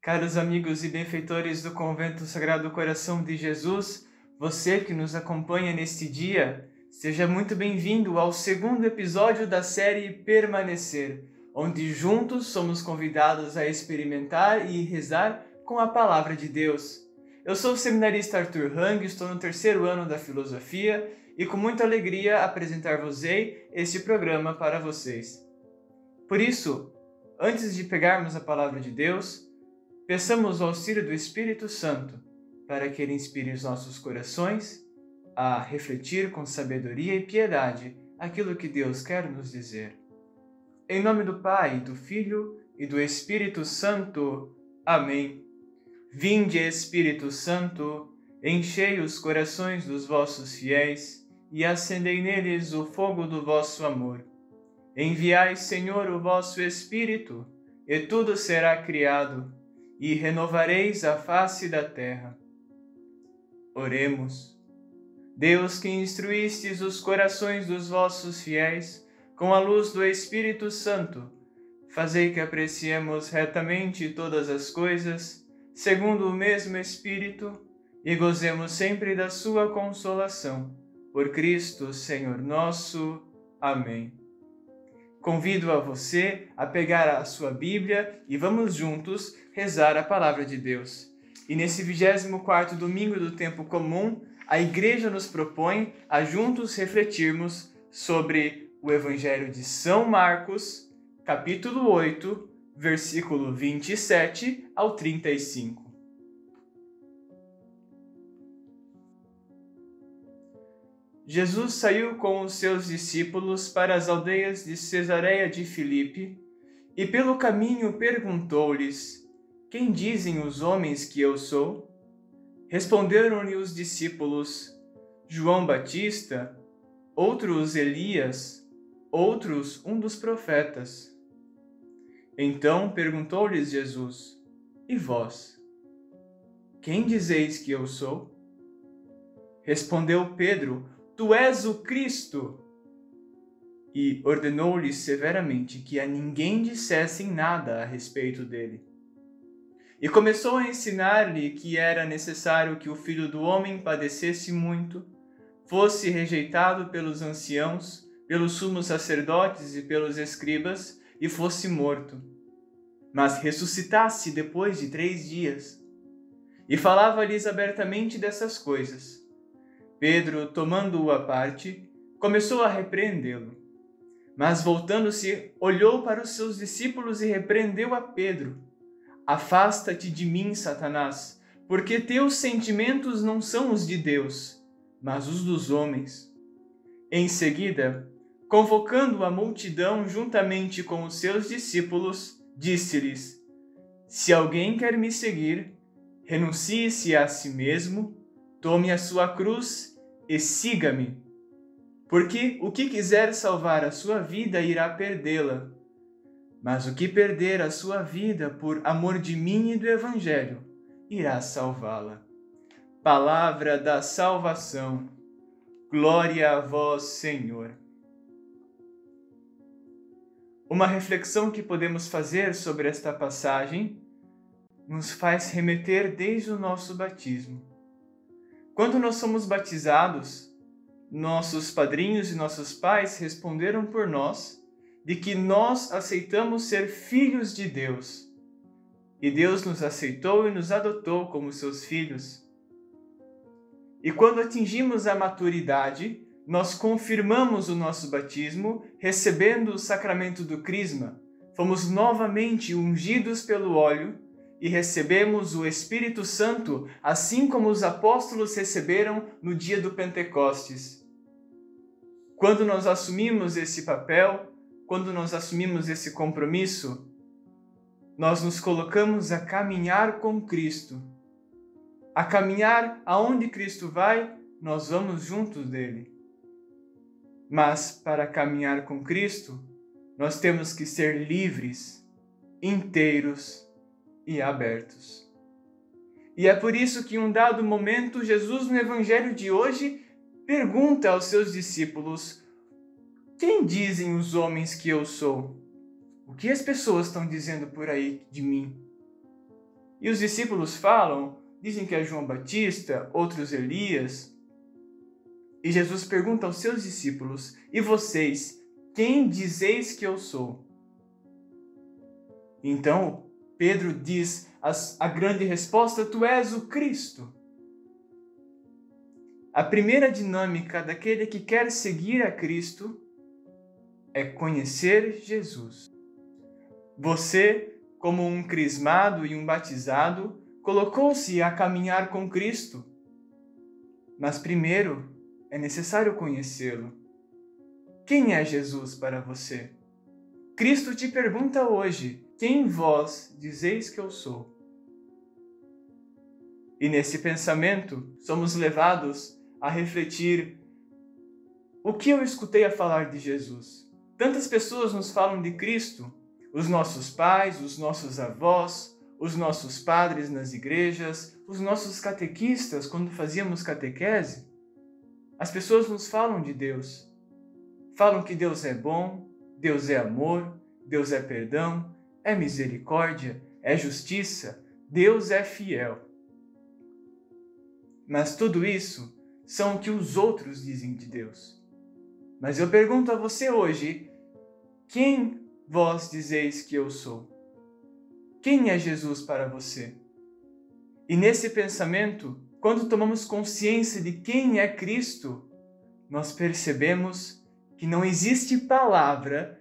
Caros amigos e benfeitores do Convento Sagrado Coração de Jesus, você que nos acompanha neste dia, seja muito bem-vindo ao segundo episódio da série Permanecer, onde juntos somos convidados a experimentar e rezar com a Palavra de Deus. Eu sou o seminarista Arthur Hang, estou no terceiro ano da Filosofia e com muita alegria apresentar-vos-ei este programa para vocês. Por isso, antes de pegarmos a Palavra de Deus, peçamos o auxílio do Espírito Santo para que ele inspire os nossos corações a refletir com sabedoria e piedade aquilo que Deus quer nos dizer. Em nome do Pai, do Filho e do Espírito Santo. Amém. Vinde, Espírito Santo, enchei os corações dos vossos fiéis e acendei neles o fogo do vosso amor. Enviai, Senhor, o vosso Espírito, e tudo será criado, e renovareis a face da terra. Oremos. Deus, que instruístes os corações dos vossos fiéis com a luz do Espírito Santo, fazei que apreciemos retamente todas as coisas, segundo o mesmo Espírito, e gozemos sempre da sua consolação. Por Cristo, Senhor nosso. Amém. Convido a você a pegar a sua Bíblia e vamos juntos rezar a Palavra de Deus. E nesse 24º domingo do tempo comum, a Igreja nos propõe a juntos refletirmos sobre o Evangelho de São Marcos, capítulo 8, versículo 27 ao 35. Jesus saiu com os seus discípulos para as aldeias de Cesareia de Filipe e pelo caminho perguntou-lhes: Quem dizem os homens que eu sou? Responderam-lhe os discípulos: João Batista, outros Elias, outros um dos profetas. Então perguntou-lhes Jesus: E vós? Quem dizeis que eu sou? Respondeu Pedro: Tu és o Cristo. E ordenou-lhes severamente que a ninguém dissessem nada a respeito dele. E começou a ensinar-lhe que era necessário que o Filho do Homem padecesse muito, fosse rejeitado pelos anciãos, pelos sumos sacerdotes e pelos escribas, e fosse morto, mas ressuscitasse depois de 3 dias. E falava-lhes abertamente dessas coisas. Pedro, tomando-o à parte, começou a repreendê-lo. Mas voltando-se, olhou para os seus discípulos e repreendeu a Pedro: Afasta-te de mim, Satanás, porque teus sentimentos não são os de Deus, mas os dos homens. Em seguida, convocando a multidão juntamente com os seus discípulos, disse-lhes: Se alguém quer me seguir, renuncie-se a si mesmo, tome a sua cruz e siga-me. Porque o que quiser salvar a sua vida irá perdê-la. Mas o que perder a sua vida por amor de mim e do Evangelho, irá salvá-la. Palavra da salvação. Glória a vós, Senhor. Uma reflexão que podemos fazer sobre esta passagem nos faz remeter desde o nosso batismo. Quando nós somos batizados, nossos padrinhos e nossos pais responderam por nós de que nós aceitamos ser filhos de Deus. E Deus nos aceitou e nos adotou como seus filhos. E quando atingimos a maturidade, nós confirmamos o nosso batismo, recebendo o sacramento do Crisma. Fomos novamente ungidos pelo óleo e recebemos o Espírito Santo, assim como os apóstolos receberam no dia do Pentecostes. Quando nós assumimos esse papel, quando nós assumimos esse compromisso, nós nos colocamos a caminhar com Cristo. A caminhar aonde Cristo vai, nós vamos juntos dele. Mas para caminhar com Cristo, nós temos que ser livres, inteiros e abertos. E é por isso que em um dado momento, Jesus no Evangelho de hoje pergunta aos seus discípulos: Quem dizem os homens que eu sou? O que as pessoas estão dizendo por aí de mim? E os discípulos falam, dizem que é João Batista, outros Elias. E Jesus pergunta aos seus discípulos: e vocês, quem dizeis que eu sou? Então Pedro diz a grande resposta: tu és o Cristo. A primeira dinâmica daquele que quer seguir a Cristo é conhecer Jesus. Você, como um crismado e um batizado, colocou-se a caminhar com Cristo. Mas primeiro é necessário conhecê-lo. Quem é Jesus para você? Cristo te pergunta hoje: quem vós dizeis que eu sou? E nesse pensamento, somos levados a refletir: o que eu escutei a falar de Jesus? Tantas pessoas nos falam de Cristo, os nossos pais, os nossos avós, os nossos padres nas igrejas, os nossos catequistas quando fazíamos catequese. As pessoas nos falam de Deus. Falam que Deus é bom, Deus é amor, Deus é perdão, é misericórdia, é justiça, Deus é fiel. Mas tudo isso são o que os outros dizem de Deus. Mas eu pergunto a você hoje: quem vós dizeis que eu sou? Quem é Jesus para você? E nesse pensamento, quando tomamos consciência de quem é Cristo, nós percebemos que não existe palavra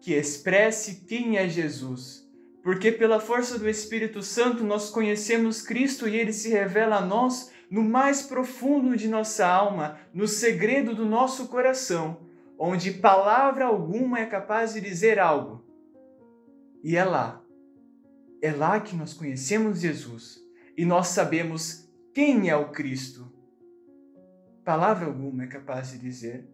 que expresse quem é Jesus, porque pela força do Espírito Santo nós conhecemos Cristo e Ele se revela a nós no mais profundo de nossa alma, no segredo do nosso coração, onde palavra alguma é capaz de dizer algo. E é lá que nós conhecemos Jesus e nós sabemos quem é o Cristo. Palavra alguma é capaz de dizer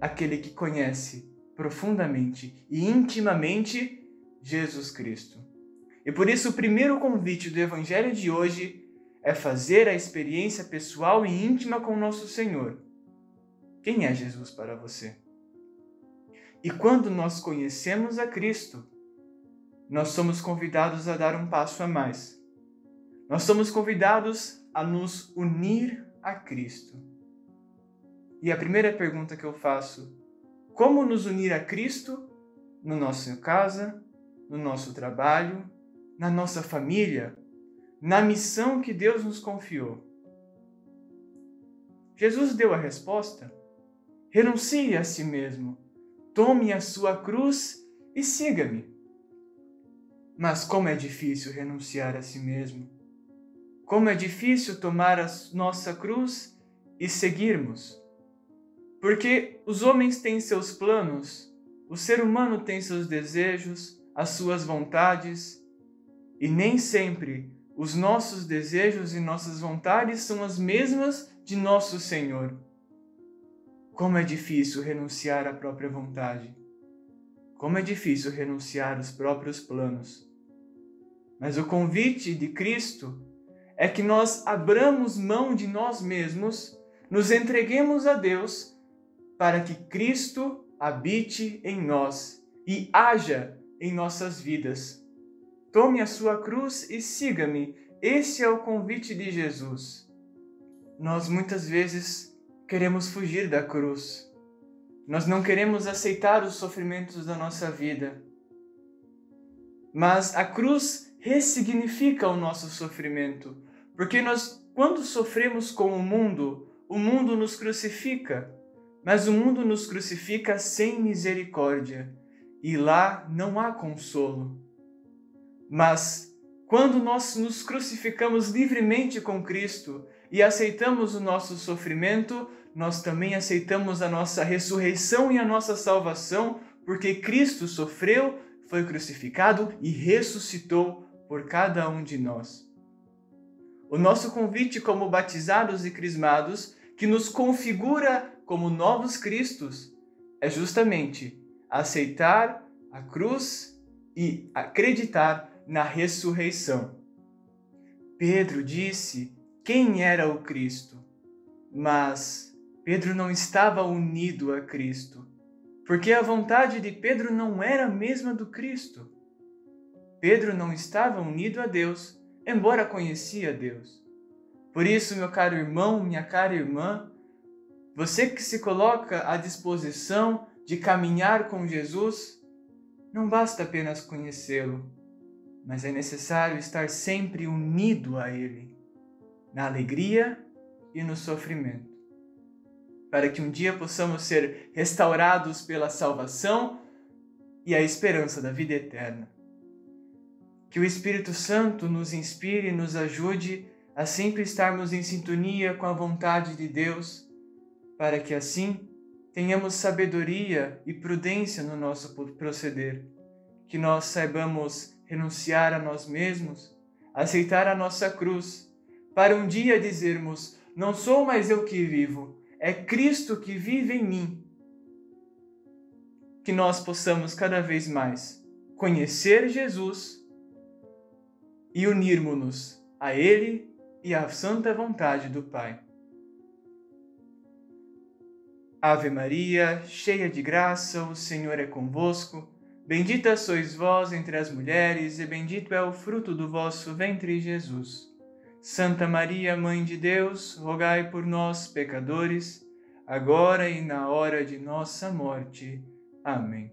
aquele que conhece profundamente e intimamente Jesus Cristo. E por isso o primeiro convite do Evangelho de hoje é fazer a experiência pessoal e íntima com nosso Senhor. Quem é Jesus para você? E quando nós conhecemos a Cristo, nós somos convidados a dar um passo a mais. Nós somos convidados a nos unir a Cristo. E a primeira pergunta que eu faço: como nos unir a Cristo na nossa casa, no nosso trabalho, na nossa família, na missão que Deus nos confiou? Jesus deu a resposta: renuncie a si mesmo, tome a sua cruz e siga-me. Mas como é difícil renunciar a si mesmo. Como é difícil tomar a nossa cruz e seguirmos. Porque os homens têm seus planos, o ser humano tem seus desejos, as suas vontades, e nem sempre os nossos desejos e nossas vontades são as mesmas de nosso Senhor. Como é difícil renunciar à própria vontade. Como é difícil renunciar aos próprios planos. Mas o convite de Cristo é que nós abramos mão de nós mesmos, nos entreguemos a Deus, para que Cristo habite em nós e haja em nossas vidas. Tome a sua cruz e siga-me. Esse é o convite de Jesus. Nós muitas vezes queremos fugir da cruz. Nós não queremos aceitar os sofrimentos da nossa vida. Mas a cruz ressignifica o nosso sofrimento, porque quando sofremos com o mundo nos crucifica. Mas o mundo nos crucifica sem misericórdia, e lá não há consolo. Mas quando nós nos crucificamos livremente com Cristo e aceitamos o nosso sofrimento, nós também aceitamos a nossa ressurreição e a nossa salvação, porque Cristo sofreu, foi crucificado e ressuscitou por cada um de nós. O nosso convite como batizados e crismados, que nos configura como novos Cristos, é justamente aceitar a cruz e acreditar na ressurreição. Pedro disse quem era o Cristo, mas Pedro não estava unido a Cristo, porque a vontade de Pedro não era a mesma do Cristo. Pedro não estava unido a Deus, embora conhecia Deus. Por isso, meu caro irmão, minha cara irmã, você que se coloca à disposição de caminhar com Jesus, não basta apenas conhecê-lo, mas é necessário estar sempre unido a Ele, na alegria e no sofrimento, para que um dia possamos ser restaurados pela salvação e a esperança da vida eterna. Que o Espírito Santo nos inspire e nos ajude a sempre estarmos em sintonia com a vontade de Deus, para que assim tenhamos sabedoria e prudência no nosso proceder, que nós saibamos renunciar a nós mesmos, aceitar a nossa cruz, para um dia dizermos: não sou mais eu que vivo, é Cristo que vive em mim. Que nós possamos cada vez mais conhecer Jesus e unirmos-nos a Ele e à santa vontade do Pai. Ave Maria, cheia de graça, o Senhor é convosco. Bendita sois vós entre as mulheres, e bendito é o fruto do vosso ventre, Jesus. Santa Maria, Mãe de Deus, rogai por nós, pecadores, agora e na hora de nossa morte. Amém.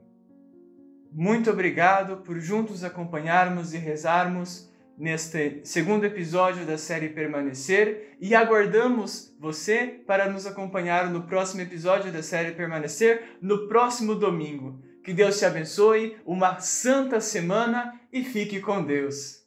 Muito obrigado por juntos acompanharmos e rezarmos neste segundo episódio da série Permanecer, e aguardamos você para nos acompanhar no próximo episódio da série Permanecer, no próximo domingo. Que Deus te abençoe, uma santa semana e fique com Deus.